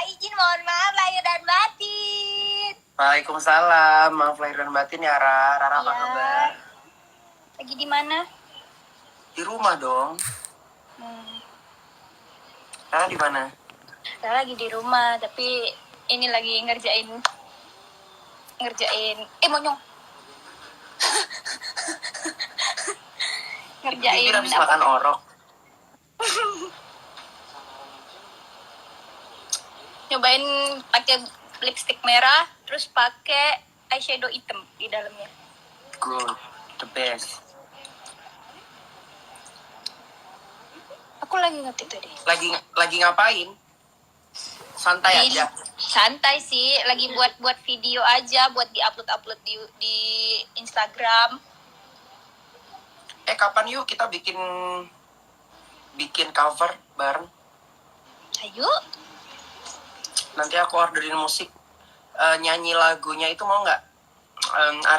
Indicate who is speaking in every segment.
Speaker 1: izin, mohon maaf lahir dan batin.
Speaker 2: Waalaikumsalam, maaf lahir dan batin ya Rara. Rara apa kabar?
Speaker 1: Lagi di mana?
Speaker 2: Di rumah dong. Rara di mana?
Speaker 1: Rara lagi di rumah, tapi ini lagi ngerjain monyong. Ngerjain
Speaker 2: Bibir habis makan orok.
Speaker 1: Nyobain pakai lipstick merah, terus pakai eyeshadow hitam di dalamnya.
Speaker 2: Good, the best.
Speaker 1: Aku lagi ngetik tadi.
Speaker 2: Lagi ngapain? Santai aja.
Speaker 1: Santai sih, lagi buat video aja, buat diupload di Instagram.
Speaker 2: Kapan yuk kita bikin cover bareng?
Speaker 1: Ayo.
Speaker 2: Nanti aku orderin musik, nyanyi lagunya itu mau nggak?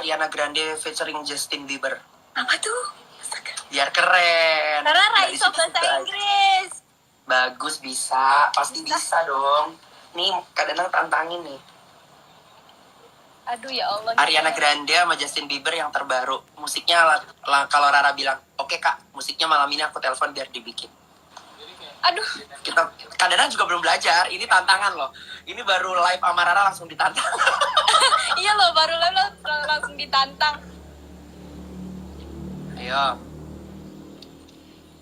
Speaker 2: Ariana Grande featuring Justin Bieber.
Speaker 1: Apa tuh?
Speaker 2: Biar keren.
Speaker 1: Rara raiso bahasa Inggris.
Speaker 2: Bagus, bisa. Pasti bisa dong. Nih, kadang tantangin nih.
Speaker 1: Aduh ya Allah.
Speaker 2: Ariana Grande sama Justin Bieber yang terbaru. Musiknya kalau Rara bilang, oke kak, musiknya malam ini aku telepon biar dibikin.
Speaker 1: Aduh.
Speaker 2: Kita kadang juga belum belajar. Ini tantangan loh. Ini baru live sama Rara langsung ditantang.
Speaker 1: Iya loh, baru langsung ditantang.
Speaker 2: Ayo.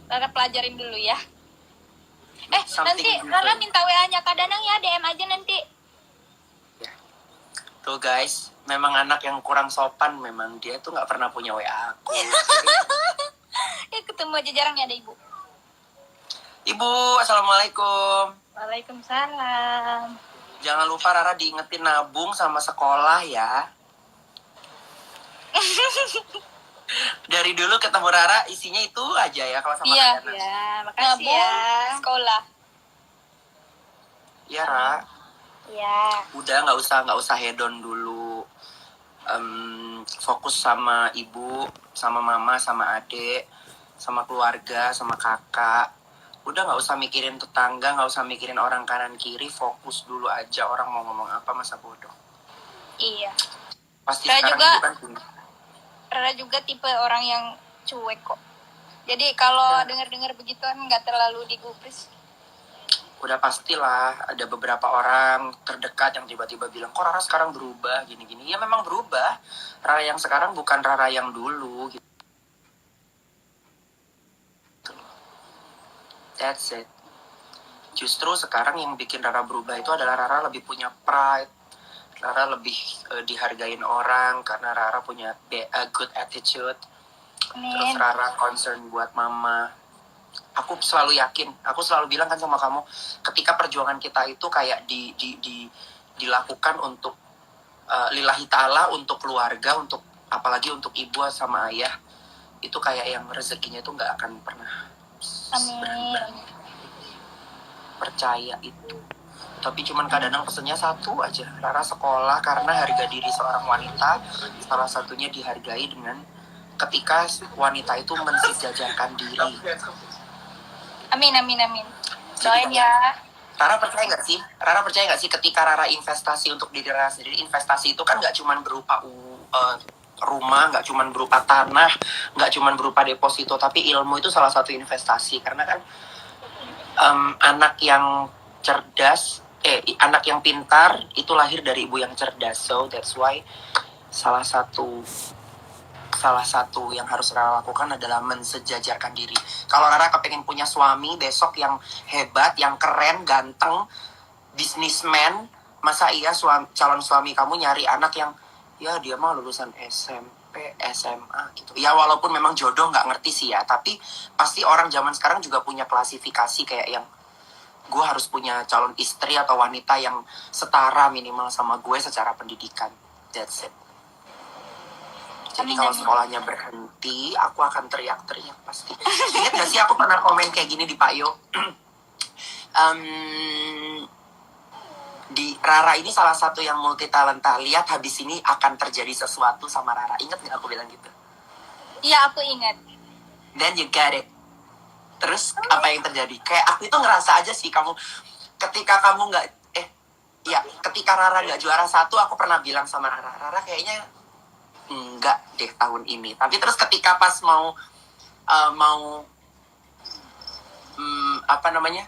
Speaker 1: Rara pelajarin dulu ya. Nanti
Speaker 2: Something
Speaker 1: Rara
Speaker 2: good.
Speaker 1: minta WA-nya Kak Danang ya, DM aja nanti.
Speaker 2: Tuh guys, memang anak yang kurang sopan, memang dia tuh nggak pernah punya WA aku.
Speaker 1: Ketemu aja jarang ya ada ibu.
Speaker 2: Ibu, assalamualaikum.
Speaker 1: Waalaikumsalam.
Speaker 2: Jangan lupa Rara diingetin nabung sama sekolah ya. Dari dulu ketemu Rara isinya itu aja ya kalau sama
Speaker 1: Iya.
Speaker 2: Kak Danang.
Speaker 1: Ya, makasih ya. Sekolah.
Speaker 2: Iya Ra.
Speaker 1: Iya.
Speaker 2: Udah nggak usah hedon dulu. Fokus sama ibu, sama mama, sama adik, sama keluarga, sama kakak. Udah nggak usah mikirin tetangga, nggak usah mikirin orang kanan kiri. Fokus dulu aja, orang mau ngomong apa, masa bodoh.
Speaker 1: Iya.
Speaker 2: Pasti
Speaker 1: Saya
Speaker 2: sekarang
Speaker 1: juga-
Speaker 2: itu kan
Speaker 1: Rara juga tipe orang yang cuek kok. Jadi kalau dengar-dengar begituan nggak terlalu digubris.
Speaker 2: udah pastilah ada beberapa orang terdekat yang tiba-tiba bilang, kok Rara sekarang berubah gini-gini. Ya memang berubah. Rara yang sekarang bukan Rara yang dulu gitu. That's it. Justru sekarang yang bikin Rara berubah itu adalah Rara lebih punya pride. Rara lebih dihargain orang karena Rara punya good attitude. Terus
Speaker 1: Amin.
Speaker 2: Rara concern buat mama. Aku selalu yakin, aku selalu bilang kan sama kamu, ketika perjuangan kita itu kayak dilakukan untuk lillahi ta'ala, untuk keluarga, untuk apalagi untuk ibu sama ayah, itu kayak yang rezekinya itu nggak akan pernah
Speaker 1: Amin.
Speaker 2: percaya itu. Tapi cuman kadang pesennya satu aja, Rara sekolah, karena harga diri seorang wanita salah satunya dihargai dengan ketika wanita itu mensejajarkan diri.
Speaker 1: Amin. Doain ya.
Speaker 2: Rara percaya nggak sih ketika Rara investasi untuk diri Rara sendiri, investasi itu kan nggak cuma berupa rumah, nggak cuma berupa tanah, nggak cuma berupa deposito, tapi ilmu itu salah satu investasi. Karena kan anak yang cerdas, anak yang pintar itu lahir dari ibu yang cerdas. So that's why salah satu yang harus Rara lakukan adalah mensejajarkan diri. Kalau Rara kepengen punya suami besok yang hebat, yang keren, ganteng, bisnismen, masa iya calon suami kamu nyari anak yang ya dia mah lulusan SMP, SMA gitu. Ya walaupun memang jodoh nggak ngerti sih ya, tapi pasti orang zaman sekarang juga punya klasifikasi kayak yang gue harus punya calon istri atau wanita yang setara minimal sama gue secara pendidikan. That's it. Jadi kalau sekolahnya berhenti, aku akan teriak-teriak pasti. Ingat gak sih aku pernah komen kayak gini di Pak Yo? Di Rara ini salah satu yang multi talenta. Lihat habis ini akan terjadi sesuatu sama Rara. Ingat gak aku bilang gitu?
Speaker 1: Iya, aku ingat.
Speaker 2: Then you got it. Terus apa yang terjadi? Kayak aku itu ngerasa aja sih kamu, ketika kamu nggak ya ketika Rara nggak juara 1, aku pernah bilang sama Rara kayaknya enggak deh tahun ini. Tapi terus ketika pas mau apa namanya,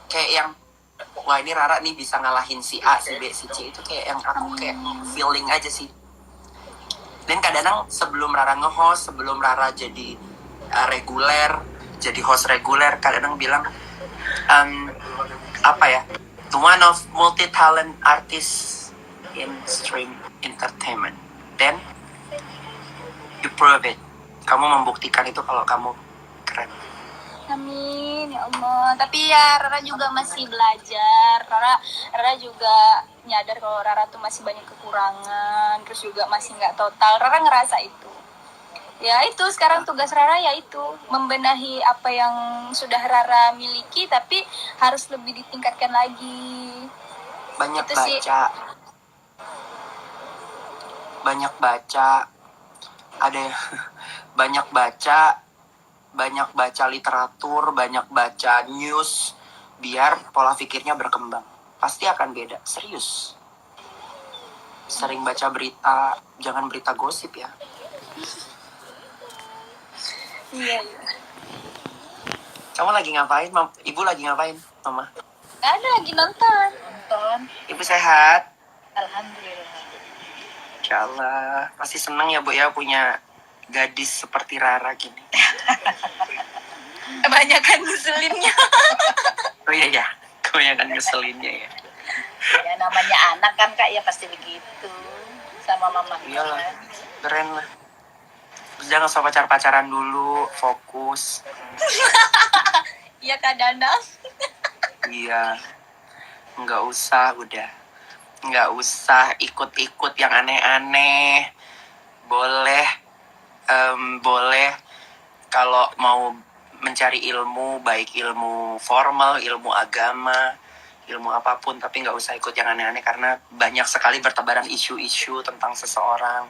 Speaker 2: kayak yang wah ini Rara nih bisa ngalahin si A, si B, si C, itu kayak yang aku kayak feeling aja sih. Dan kadang sebelum Rara nge-host, sebelum Rara jadi reguler, jadi host reguler, kadang bilang apa ya, one of multi-talent artists in stream entertainment. Then you prove it. Kamu membuktikan itu kalau kamu keren.
Speaker 1: Amin ya Allah. Tapi ya Rara juga masih belajar. Rara juga nyadar kalau Rara tuh masih banyak kekurangan, terus juga masih nggak total. Rara ngerasa itu. Ya itu sekarang tugas Rara yaitu membenahi apa yang sudah Rara miliki, tapi harus lebih ditingkatkan lagi.
Speaker 2: Banyak
Speaker 1: Itu sih.
Speaker 2: baca. Banyak baca. Ada banyak baca literatur, banyak baca news, biar pola pikirnya berkembang. Pasti akan beda, serius. Sering baca berita, jangan berita gosip ya.
Speaker 1: Iya.
Speaker 2: Kamu lagi ngapain, Mam? Ibu lagi ngapain, Mama?
Speaker 1: Ada lagi nonton.
Speaker 2: Ibu sehat?
Speaker 1: Alhamdulillah.
Speaker 2: Insyaallah. Pasti seneng ya, Bu ya, punya gadis seperti Rara gini.
Speaker 1: Kebanyakan ngeselinnya.
Speaker 2: Oh iya, kebanyakan ngeselinnya ya.
Speaker 3: Ya namanya anak kan Kak, ya pasti begitu sama mama.
Speaker 2: Iyalah, keren lah. Jangan usah pacaran dulu, fokus.
Speaker 1: Iya Kak Danang.
Speaker 2: Iya, nggak usah, udah. Nggak usah ikut-ikut yang aneh-aneh. Boleh kalau mau mencari ilmu, baik ilmu formal, ilmu agama, ilmu apapun, tapi nggak usah ikut yang aneh-aneh karena banyak sekali bertebaran isu-isu tentang seseorang.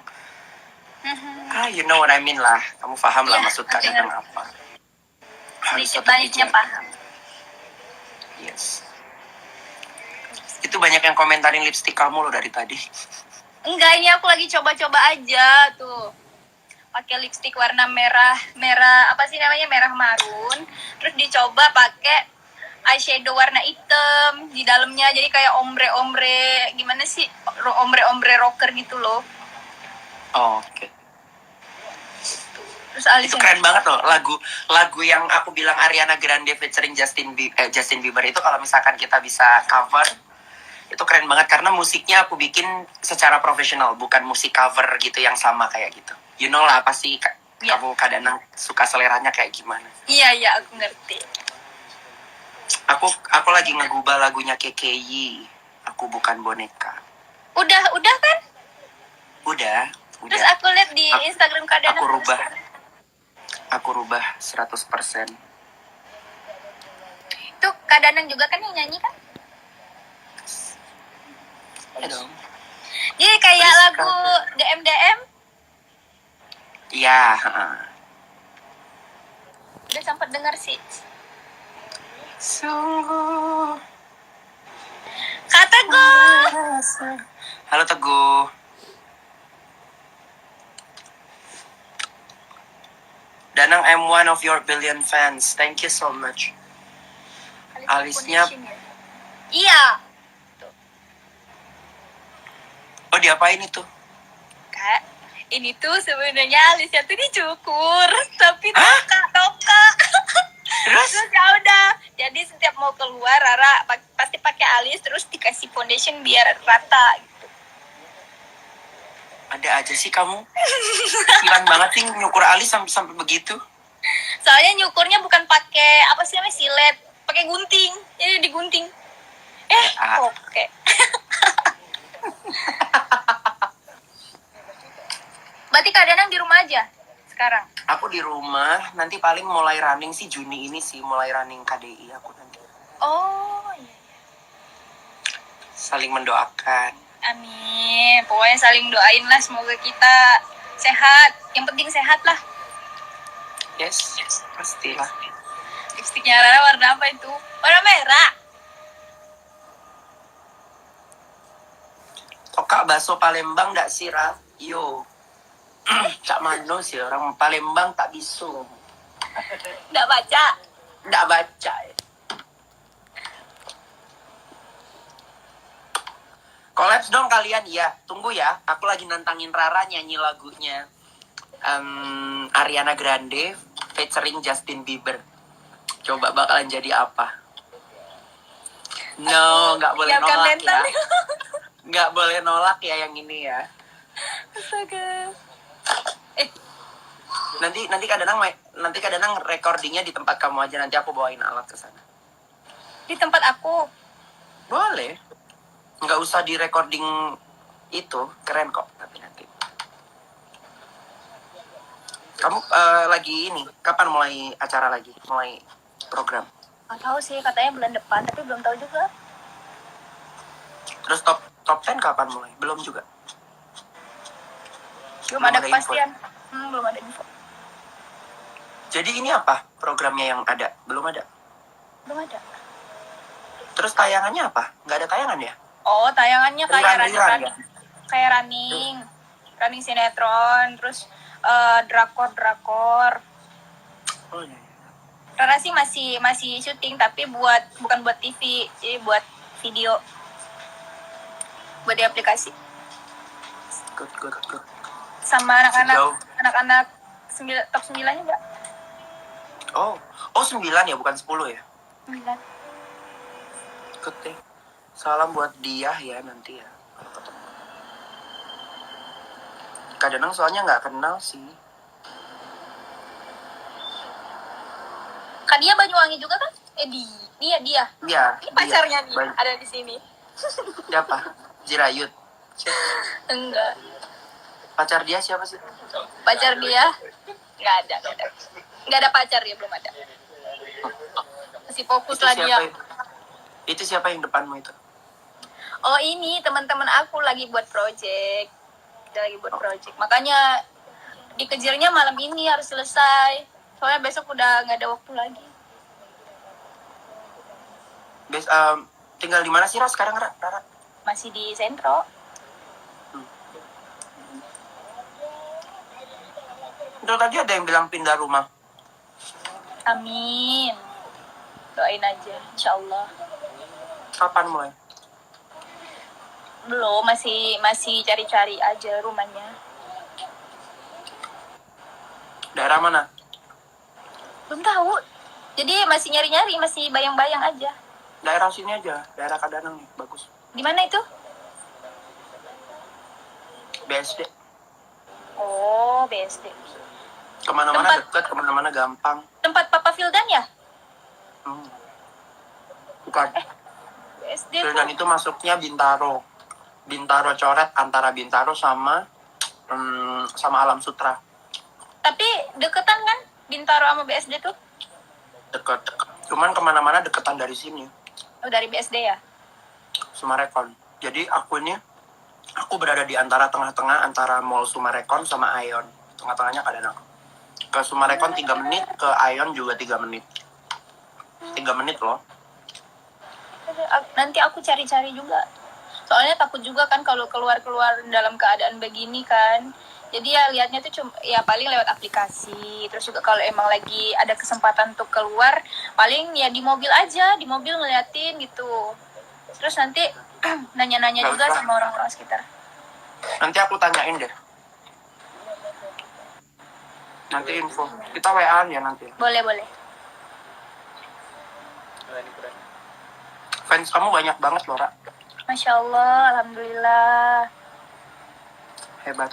Speaker 2: You know what I mean lah. Kamu paham lah maksud kadang apa. Harus
Speaker 1: Sedikit
Speaker 2: tetap
Speaker 1: banyaknya
Speaker 2: dijaga.
Speaker 1: paham.
Speaker 2: Yes. Itu banyak yang komentarin lipstik kamu loh dari tadi.
Speaker 1: Enggak, ini aku lagi coba-coba aja tuh. Pakai lipstik warna merah apa sih namanya, merah marun. Terus dicoba pakai eyeshadow warna hitam di dalamnya, jadi kayak ombre gimana sih, ombre rocker gitu loh.
Speaker 2: Oh, oke.
Speaker 1: Terus alisnya
Speaker 2: Itu keren banget loh, lagu yang aku bilang Ariana Grande featuring Justin Bieber itu kalau misalkan kita bisa cover, itu keren banget karena musiknya aku bikin secara profesional, bukan musik cover gitu yang sama kayak gitu. You know lah pasti kamu kadang suka seleranya kayak gimana.
Speaker 1: Iya aku ngerti.
Speaker 2: Aku lagi ngegubah lagunya KKI, Aku Bukan Boneka.
Speaker 1: Udah kan?
Speaker 2: Udah.
Speaker 1: Terus aku lihat di Instagram Kak Danang.
Speaker 2: Aku rubah 100%.
Speaker 1: Itu Kak Danang juga kan yang nyanyi kan?
Speaker 2: Ya dong.
Speaker 1: Jadi kayak
Speaker 2: Please,
Speaker 1: lagu DM.
Speaker 2: Iya.
Speaker 1: Udah sempat dengar sih.
Speaker 2: Sungguh.
Speaker 1: Kak Teguh.
Speaker 2: Halo Teguh. Danang, I'm one of your billion fans. Thank you so much. Alisnya.
Speaker 1: Iya.
Speaker 2: Oh, diapain itu?
Speaker 1: Kak, ini tuh sebenarnya alisnya tuh dicukur, tapi toka. Terus ya udah. Jadi setiap mau keluar Rara pasti pakai alis, terus dikasih foundation biar rata gitu.
Speaker 2: Ada aja sih kamu. Kecilan banget sih nyukur alis sampai begitu.
Speaker 1: Soalnya nyukurnya bukan pakai apa sih namanya, silet, pakai gunting. Jadi digunting. Oke. Berarti Kak Danang di rumah aja sekarang?
Speaker 2: Aku di rumah, nanti paling mulai running sih Juni ini sih, mulai running KDI aku nanti.
Speaker 1: Oh iya.
Speaker 2: Saling mendoakan.
Speaker 1: Amin. Pokoknya saling doain lah, semoga kita sehat. Yang penting sehat lah.
Speaker 2: Yes, pastilah.
Speaker 1: Lipstiknya Rara warna apa itu? Warna merah.
Speaker 2: Kak bakso Palembang ndak sih, Ra? Yo. Cak mano sih orang Palembang tak bisu.
Speaker 1: Nggak baca.
Speaker 2: Ndak baca. Kolaps dong kalian ya. Tunggu ya. Aku lagi nantangin Rara nyanyi lagunya Ariana Grande featuring Justin Bieber. Coba bakalan jadi apa? No, nggak boleh
Speaker 1: Siapkan
Speaker 2: nolak
Speaker 1: mental.
Speaker 2: ya. Nggak boleh nolak ya yang ini ya.
Speaker 1: Astaga.
Speaker 2: Nanti kadang recordingnya di tempat kamu aja, nanti aku bawain alat ke sana.
Speaker 1: Di tempat aku.
Speaker 2: Boleh. Nggak usah di recording itu, keren kok tapi nanti. Kamu lagi ini, kapan mulai acara lagi? Mulai program?
Speaker 1: Nggak tahu sih, katanya bulan depan, tapi belum tahu juga.
Speaker 2: Terus top 10 kapan mulai? Belum juga.
Speaker 1: Belum ada
Speaker 2: info.
Speaker 1: kepastian. Belum ada info.
Speaker 2: Jadi ini apa programnya yang ada? Belum ada.
Speaker 1: Belum ada.
Speaker 2: Terus tayangannya apa? Nggak ada tayangan ya?
Speaker 1: Oh, tayangannya kayak
Speaker 2: Rerun ya?
Speaker 1: kayak running sinetron, terus drakor.
Speaker 2: Oh iya.
Speaker 1: Rara sih masih syuting, tapi bukan buat TV, jadi buat video, buat di aplikasi.
Speaker 2: Good.
Speaker 1: Sama
Speaker 2: Sejauh.
Speaker 1: anak-anak top 9 juga.
Speaker 2: Oh 9 ya, bukan 10 ya?
Speaker 1: 9.
Speaker 2: Good deh. Salam buat dia ya nanti ya. Kalau ketemu. Kadang soalnya nggak kenal sih.
Speaker 1: Kan dia Banyuwangi juga kan? Dia.
Speaker 2: Iya.
Speaker 1: Ini pacarnya nih,
Speaker 2: Baik.
Speaker 1: ada di sini.
Speaker 2: Siapa? Jirayut.
Speaker 1: Enggak.
Speaker 2: Pacar dia siapa sih?
Speaker 1: Pacar dia nggak ada. Nggak ada pacar, dia belum ada. Masih fokus lah dia.
Speaker 2: Itu siapa yang depanmu itu?
Speaker 1: Oh, ini teman-teman aku lagi buat project. Kita lagi buat project. Makanya dikejarnya malam ini harus selesai. Soalnya besok udah nggak ada waktu lagi.
Speaker 2: Tinggal di mana sih, Ra, sekarang, Rara?
Speaker 1: Masih di Sentro.
Speaker 2: Itu tadi ada yang bilang pindah rumah.
Speaker 1: Amin. Doain aja, insyaallah.
Speaker 2: Kapan mulai?
Speaker 1: Belum, masih cari-cari aja rumahnya.
Speaker 2: Daerah mana?
Speaker 1: Belum tahu. Jadi masih nyari-nyari, masih bayang-bayang aja.
Speaker 2: Daerah sini aja, daerah Kadanang nih, bagus.
Speaker 1: Di mana itu?
Speaker 2: BSD.
Speaker 1: Oh, BSD.
Speaker 2: Kemana-mana
Speaker 1: Tempat-
Speaker 2: dekat, kemana-mana gampang.
Speaker 1: Tempat Papa Fildan ya?
Speaker 2: Bukan.
Speaker 1: BSD
Speaker 2: Dan
Speaker 1: tuh.
Speaker 2: itu masuknya Bintaro. Bintaro coret antara Bintaro sama Alam Sutra.
Speaker 1: Tapi deketan kan Bintaro sama BSD tuh?
Speaker 2: Deket. Cuman kemana-mana deketan dari sini.
Speaker 1: Oh, dari BSD ya?
Speaker 2: Sumarekon. Jadi aku berada di antara tengah-tengah antara Mall Sumarekon sama Aeon. Tengah-tengahnya Kadanang. Ke Sumarekon 3 menit, ke Aeon juga 3 menit. 3 menit loh.
Speaker 1: Nanti aku cari-cari juga. Soalnya takut juga kan kalau keluar-keluar dalam keadaan begini kan. Jadi ya lihatnya tuh cuma ya paling lewat aplikasi. Terus juga kalau emang lagi ada kesempatan untuk keluar, paling ya di mobil aja, di mobil ngeliatin gitu. Terus nanti nanya-nanya
Speaker 2: Nggak
Speaker 1: juga
Speaker 2: usah.
Speaker 1: sama orang-orang sekitar.
Speaker 2: Nanti aku tanyain deh. Nanti info. Kita WA-an ya nanti.
Speaker 1: Boleh.
Speaker 2: Fans kamu banyak banget loh, Ra.
Speaker 1: Masya Allah, alhamdulillah.
Speaker 2: Hebat.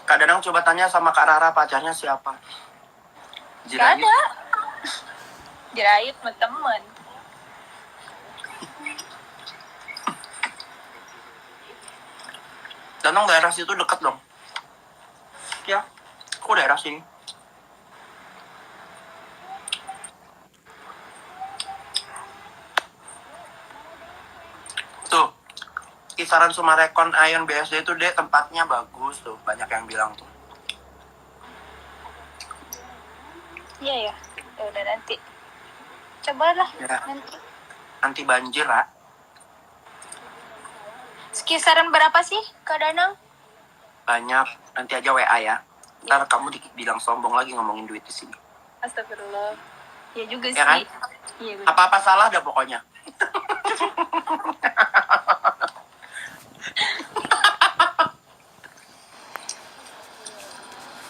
Speaker 2: Kak Danang coba tanya sama Kak Rara pacarnya siapa?
Speaker 1: Gak
Speaker 2: Jirayut.
Speaker 1: ada. Dirayut sama temen.
Speaker 2: Danang daerah situ deket dong. Ya, aku daerah sini. Tuh, kisaran Sumarekon, Aeon, BSD itu deh tempatnya bagus tuh. Banyak yang bilang tuh.
Speaker 1: Iya ya. Ya udah nanti. Cobalah
Speaker 2: Ya.
Speaker 1: nanti.
Speaker 2: Nanti banjir, Ra.
Speaker 1: Kisaran berapa sih Kak Danang?
Speaker 2: Banyak. Nanti aja WA ya. Ntar kamu bilang sombong lagi ngomongin duit di sini.
Speaker 1: Astagfirullah. Ya juga
Speaker 2: Ya
Speaker 1: sih.
Speaker 2: kan?
Speaker 1: Iya bener.
Speaker 2: Apa-apa salah ada pokoknya.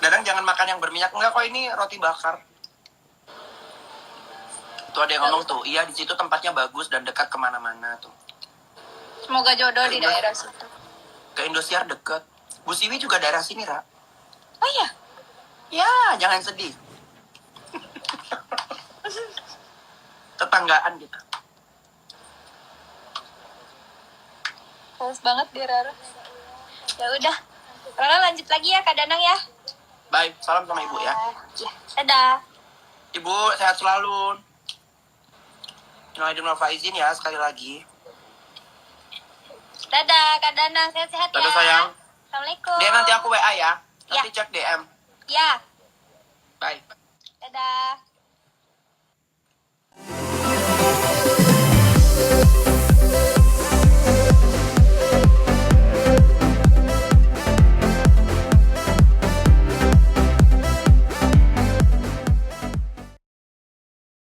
Speaker 2: Dadang jangan makan yang berminyak. Enggak kok, ini roti bakar. Tuh ada yang ngomong tuh, iya di situ tempatnya bagus dan dekat kemana-mana tuh.
Speaker 1: Semoga jodoh di daerah situ.
Speaker 2: Ke Indosiar deket. Bu Siwi juga daerah sini, Ra.
Speaker 1: Oh iya?
Speaker 2: Ya, jangan sedih. Tetanggaan kita.
Speaker 1: Males banget dia Rara. Ya udah. Rara lanjut lagi ya Kak Danang ya.
Speaker 2: Bye, salam sama ibu ya.
Speaker 1: Ya, dadah.
Speaker 2: Ibu, sehat selalu. Nah, Aidin Faizin ya, sekali lagi.
Speaker 1: Dadah Kak Danang, sehat-sehat ya.
Speaker 2: Dadah sayang.
Speaker 1: Assalamualaikum.
Speaker 2: Dia nanti aku WA ya. Nanti cek DM.
Speaker 1: Ya.
Speaker 2: Bye.
Speaker 1: Dadah.